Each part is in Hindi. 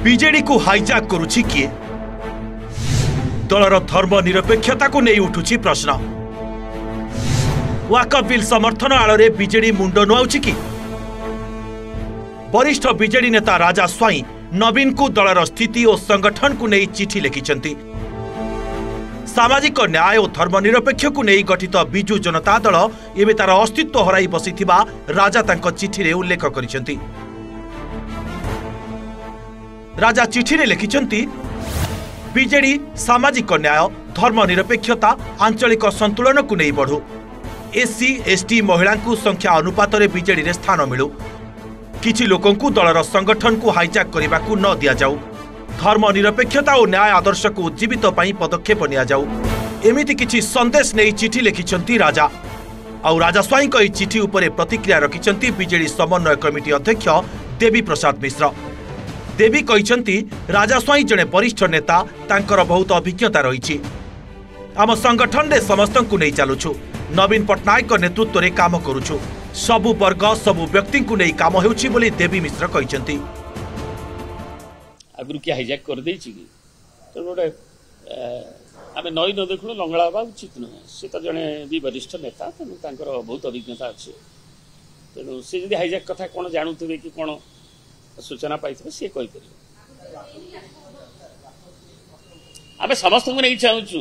बीजेडी को हाईजैक करुछि किए? दलर धर्मनिरपेक्षता को नहीं उठुछि प्रश्न। वाकफ बिल समर्थन आଳରେ बीजेडी मुंड नुआउछि कि? वरिष्ठ बीजेडी नेता राजा स्वाई नवीन को दलर स्थिति और संगठन को नहीं चिठी लिखिछंती। सामाजिक न्याय और धर्मनिरपेक्ष को नहीं गठित बिजु जनता दल एबे तार अस्तित्व हराई बसिथिबा राजा तांको चिठी रे उल्लेख करिसेंती। राजा चिठी रे लिखिसेंती, बीजेडी सामाजिक न्याय धर्मनिरपेक्षता आंचलिक संतुलन को नहीं बढ़ू। एससी एसटी महिला को संख्या अनुपात रे बीजेडी रे स्थान मिलू। किछि लोकों को दलर संगठन को हाईजैक करने को न दिया जाऊ। धर्मनिरपेक्षता और न्याय आदर्श को उज्जीवित पई पदक्षेप निया जाऊ। एमिति किछि संदेश नहीं चिठी लिखिछंती राजा। और राजा स्वाई को चिठी उपरे प्रतिक्रिया रखिछंती बीजेडी समन्वय कमिटी अध्यक्ष देवी प्रसाद मिश्र। देवी कहिछंती, राजा स्वाई जने वरिष्ठ नेता, तांकर बहुत अभिज्ञता रहिछि। आम संगठन रे समस्त को नहीं चलुछु। नवीन पट्टनायक नेतृत्व रे काम करुछु। सबु वर्ग सबु व्यक्ति को नहीं काम हेउछि बोली देवी मिश्र कहिछंती। आगु किया हाईजैक कर देछि कि तो गोटे आमे नई न देखलु लंगळा बा उचित न। से तो जने भी वरिष्ठ नेता, तेणु तांकर बहुत अभिज्ञता अछि। तेणु से जदि हाईजैक कथा कोन जानुथिबे कि कोन सूचना पाइथिबे से कहि परिबे। आमे समस्त को नहीं चाहूछु।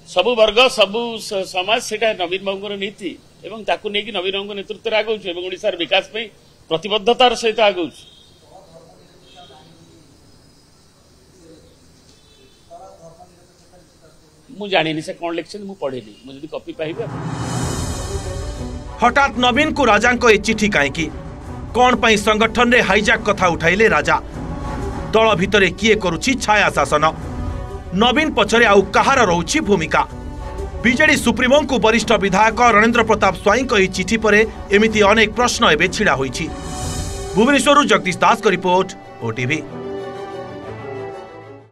सबु वर्ग सबु समाज सेटा नवीन बाबूर नीति एवं ताकू नहीं कि नवीन बाबू नेतृत्व में आगौछु एवं ओडिशार विकास पे प्रतिबद्धतार सहित आगौछु। मु जानिनी से कोन लिखछन, मु पढेनी, मु जदी कॉपी पाइबे। हठात नवीन को राजा को ए चिठी काहे की? कोन पई संगठन रे हाईजैक कथा उठाइले राजा? दल भितरे किए करूछि छाया शासन? नवीन पछरे आउ कहार रहुछि भूमिका? बीजेडी सुप्रीमो को वरिष्ठ विधायक रणेंद्र प्रताप स्वाई को ई चिठी परे एमिति अनेक प्रश्न एबे छिड़ा होइछि। भुवनेश्वर जगदीश दास को रिपोर्ट, ओटीवी।